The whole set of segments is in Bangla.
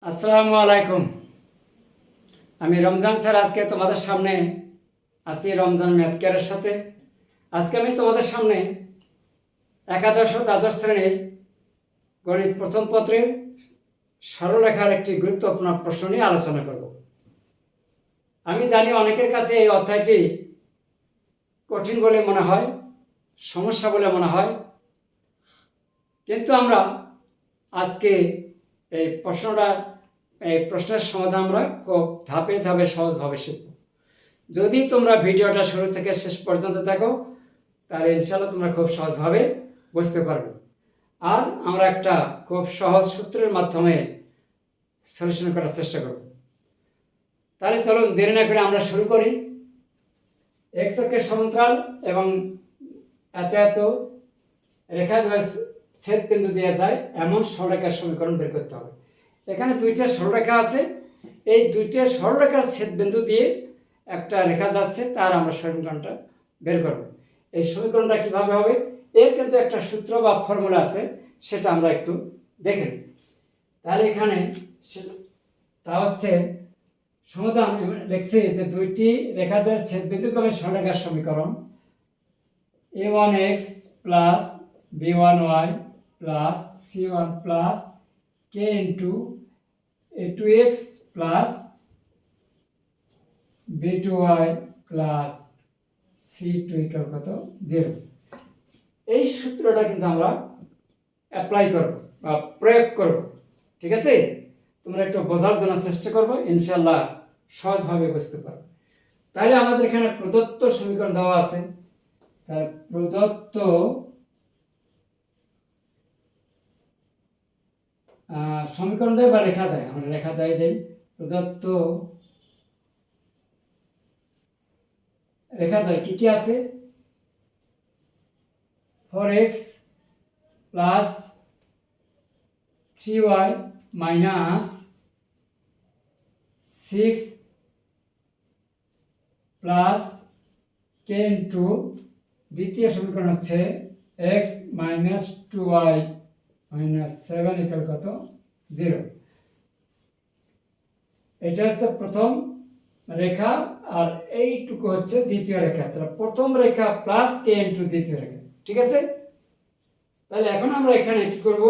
আসসালামু আলাইকুম। আমি রমজান স্যার আজকে তোমাদের সামনে আছি রমজান ম্যাথ কেয়ারের সাথে। আজকে আমি তোমাদের সামনে একাদশ ও দ্বাদশ শ্রেণীর গণিত প্রথম পত্রের সরলরেখার একটি গুরুত্বপূর্ণ প্রশ্ন নিয়ে আলোচনা করব। আমি জানি অনেকের কাছে এই অধ্যায়টি কঠিন বলে মনে হয়, সমস্যা বলে মনে হয়, কিন্তু আমরা আজকে এই প্রশ্নের সমাধান আমরা খুব ধাপে ধাপে সহজভাবে শিখব। যদি তোমরা ভিডিওটা শুরু থেকে শেষ পর্যন্ত দেখো তাহলে ইনশাআল্লাহ তোমরা খুব সহজভাবে বুঝতে পারবে। আর আমরা একটা খুব সহজ সূত্রের মাধ্যমে সলিউশন করার চেষ্টা করব। তাহলে চলুন দেরি না করে আমরা শুরু করি। এক্স অক্ষের সমান্তরাল এবং এত এত রেখা দ্বয়ের ছেদ বিন্দু দেওয়া যায় এমন সরলরেখার সমীকরণ বের করতে হবে। এখানে দুইটা সরলরেখা আছে, এই দুইটা সরলরেখার ছেদ বিন্দু দিয়ে একটা রেখা যাচ্ছে, তার আমরা সমীকরণটা বের করব। এই সমীকরণটা কিভাবে হবে এর কিন্তু একটা সূত্র বা ফর্মুলা আছে, সেটা আমরা একটু দেখে নিই। তাহলে এখানে তা হচ্ছে সমাধান লিখছি যে দুইটি রেখাদের ছেদ বিন্দুক্রমে সরলরেখার সমীকরণ a1x plus b1y plus c1 plus k into a2x plus b2y plus c2 equal কত 0। এই সূত্রটা কিন্তু আমরা অ্যাপ্লাই করব বা প্রয়োগ করব। ঠিক আছে, তোমরা একটু বোঝার জন্য চেষ্টা করবো, ইনশাআল্লাহ সহজভাবে বুঝতে পারবে। তাহলে আমাদের এখানে প্রদত্ত সমীকরণ দেওয়া আছে, তার প্রদত্ত সমীকরণ দেয় বা রেখা দেয়, আমরা রেখা দেয় দেই। প্রদত্ত রেখা দেয় কি কি আছে? 4x plus 3y minus 6 plus k into দ্বিতীয় সমীকরণ হচ্ছে x minus 2y minus 7 equal কত 0। এটা হচ্ছে প্রথম রেখা আর এইটুকু হচ্ছে দ্বিতীয় রেখা। তাহলে প্রথম রেখা প্লাস k ইন্টু দ্বিতীয় রেখা। ঠিক আছে, তাহলে এখন আমরা এখানে কি করব,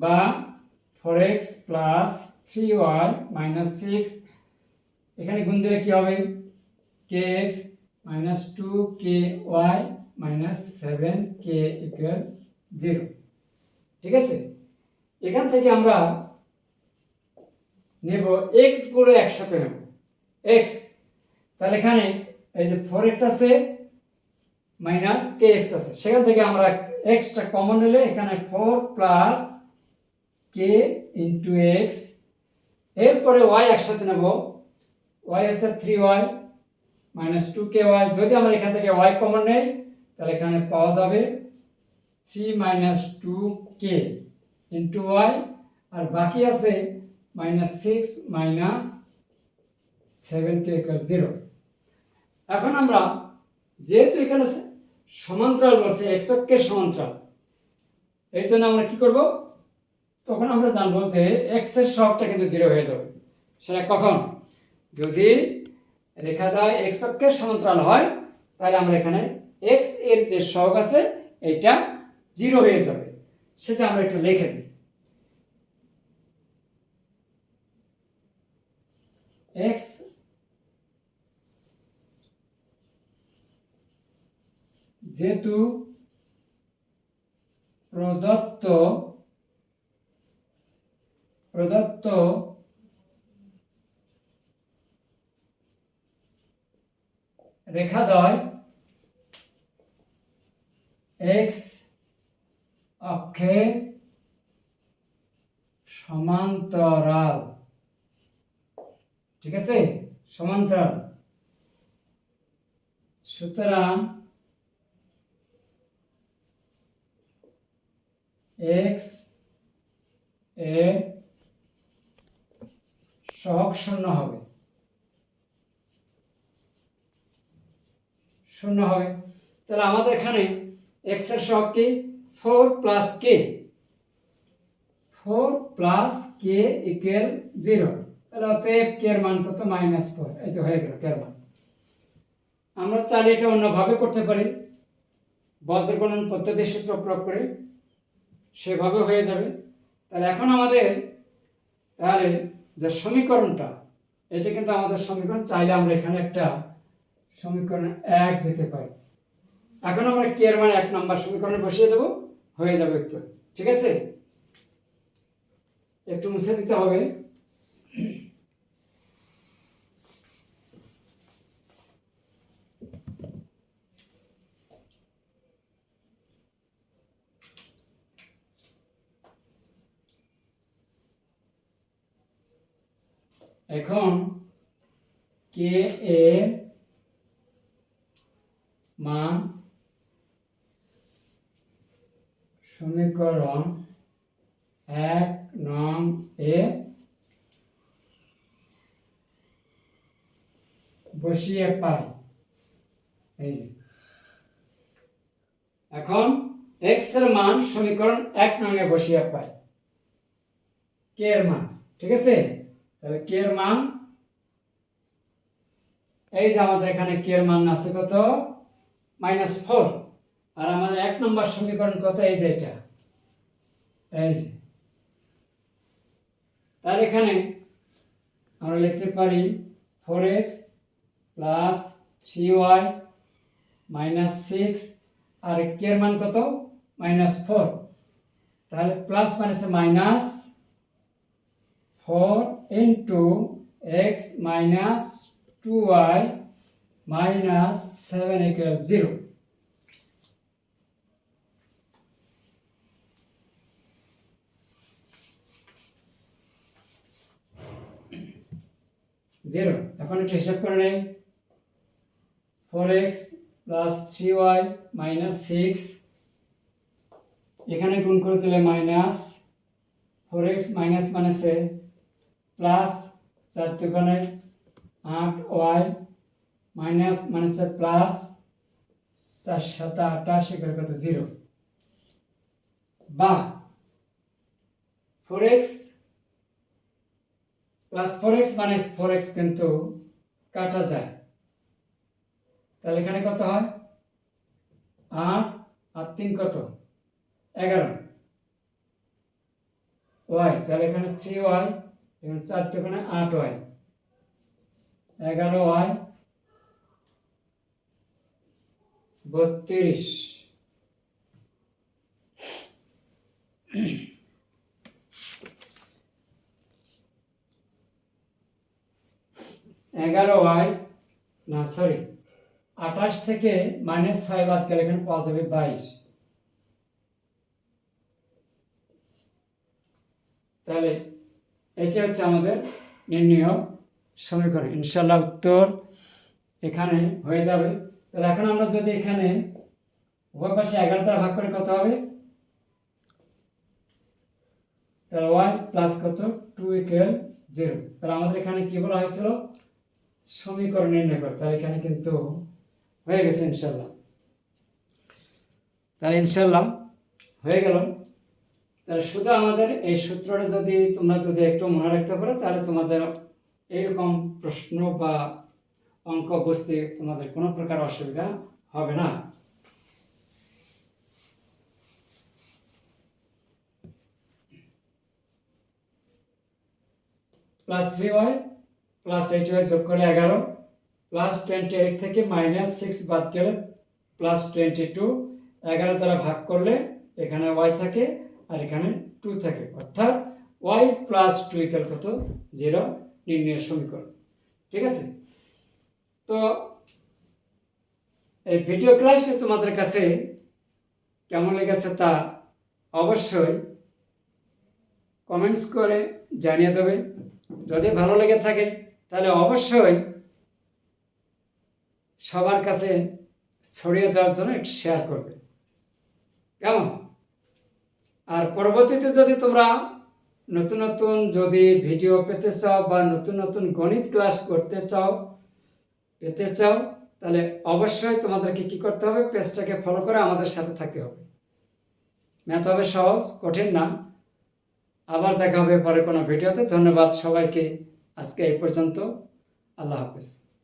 বা 4x প্লাস 3y মাইনাস 6 এখানে গুণ দিলে কি হবে, kx minus 2ky minus 7k equal 0। ঠিক আছে, এখান থেকে আমরা নেব x গুলো একসাথে নেব x। তাহলে এখানে এই যে 4x আছে মাইনাস kx আছে, সেখান থেকে আমরা xটা কমন নিলে এখানে 4 প্লাস k ইন্টু x, এরপরে y একসাথে নেব, y আছে 3y মাইনাস 2ky। যদি আমরা এখান থেকে y কমন নেই তাহলে এখানে পাওয়া যাবে 3 মাইনাস 2k ইন্টু y, আর বাকি আছে মাইনাস 6 মাইনাস 7k ইকুয়াল 0। এখন আমরা যেহেতু এখানে সমান্তরাল বলছে, x অক্ষের সমান্তরাল, এই জন্য আমরা কি করব, তখন আমরা জানবো যে x এর সহগটা কিন্তু 0 হয়ে যাবে। সেটা কখন, যদি রেখা দ্বয় x অক্ষের সমান্তরাল হয় তাহলে আমরা এখানে x এর যে সহগ আছে এটা 0 হয়ে যাবে। সেটা আমরা একটু লিখে দিই। x যেহেতু প্রদত্ত রেখাদ্বয় x অক্ষে সমান্তরাল, ঠিক আছে, সমান্তরাল, সুতরাং x এর সহগ শূন্য হবে, শূন্য হবে। তাহলে আমাদের এখানে x এর সহগ কি 4 plus k, 4 plus K equal 0। তাহলে অতএব কে এর মান কত? -4। এই তো হয়ে গেল কে এর মান। আমরা চাইলে এটা অন্যভাবে করতে পারি, বজ্রগণন পদ্ধতির সূত্র প্রয়োগ করে, সেভাবে হয়ে যাবে। তাহলে এখন আমাদের তাহলে যে সমীকরণটা, এটা কিন্তু আমাদের সমীকরণ, চাইলে আমরা এখানে একটা সমীকরণ 1 দিতে পারি। এখন আমরা কে এর মান 1 নম্বর সমীকরণে বসিয়ে দেব, হয়ে যাবে উত্তর। ঠিক আছে, একটু মুছে দিতে হবে। এখন কে এর মান সমীকরণ 1 নং এ বসিয়ে পাই। এই যে এখন x এর মান সমীকরণ 1 নং এ বসিয়ে পাই কে এর মান। ঠিক আছে, তাহলে কে এর মান, এই যে আমাদের এখানে কে এর মান আছে কত? -4। আর আমাদের 1 নম্বর সমীকরণ কত? এই যে এটা, এই যে। তার এখানে আমরা লিখতে পারি 4x প্লাস 3y মাইনাস 6, আর কে এর মান কত? -4। তাহলে প্লাস মাইনাসে minus 4 into x minus 2y minus 7 equal 0। এখন এটা হিসাব করে নেই। 4x প্লাস 3y মাইনাস 6, এখানে গুণ করে দিলে মাইনাস 4x মাইনাস মাইনাসে প্লাস 4 দুগুণে 8y মাইনাস মাইনাসে প্লাস 4 7 28 এগুলো কত? 0। বা 4x plus 4x minus 4x কিন্তু কাটা যায়, তাহলে এখানে কত হয়? 8 আর 3 কত? 11 y, তাহলে এখানে 3y, এখানে 4 দুগুণে 8y, 11y 32। না সরি 28 থেকে -6 বাদ গেলে এখানে পাওয়া যাবে 22। তাহলে এটা হচ্ছে আমাদের নির্ণয় সমীকরণ। ইনশাআল্লাহ উত্তর এখানে হয়ে যাবে। তাহলে এখন আমরা যদি এখানে উভয় পাশে 11 দ্বারা ভাগ করে কত হবে? তাহলে y প্লাস কত? 2 ইকুয়াল 0। তাহলে আমাদের এখানে কি বলা হয়েছিল? সমীকরণ নির্ণয় করো। তাহলে এখানে কিন্তু হয়ে গেছে ইনশাআল্লাহ। তাহলে ইনশাআল্লাহ হয়ে গেল। তাহলে শুধু আমাদের এই সূত্রটা যদি তোমরা যদি একটু মনে রাখতে পারো, তাহলে তোমাদের এইরকম প্রশ্ন বা অঙ্ক বুঝতে তোমাদের কোনো প্রকার অসুবিধা হবে না। প্লাস 3y প্লাস 8y যোগ করলে 11, প্লাস 28 থেকে -6 বাদ গেলে প্লাস 22, 11 দ্বারা ভাগ করলে এখানে y থাকে আর এখানে 2 থাকে, অর্থাৎ y প্লাস 2 ইকুয়াল কত? 0, নির্ণয় সমীকরণ। ঠিক আছে, তো এই ভিডিও ক্লাসটি তোমাদের কাছে কেমন লেগেছে তা অবশ্যই কমেন্টস করে জানিয়ে দেবে। যদি ভালো লেগে থাকে তাহলে অবশ্যই সবার কাছে ছড়িয়ে দেওয়ার জন্য একটু শেয়ার করবে, কেমন? আর পরবর্তীতে যদি তোমরা নতুন নতুন যদি ভিডিও পেতে চাও বা নতুন নতুন গণিত ক্লাস পেতে চাও, তাহলে অবশ্যই তোমাদেরকে কি করতে হবে? পেজটাকে ফলো করে আমাদের সাথে থাকতে হবে। ম্যাথ হবে সহজ, কঠিন না। আবার দেখা হবে পরে কোনো ভিডিওতে। ধন্যবাদ সবাইকে। আজকে এই পর্যন্ত। আল্লাহ হাফেজ।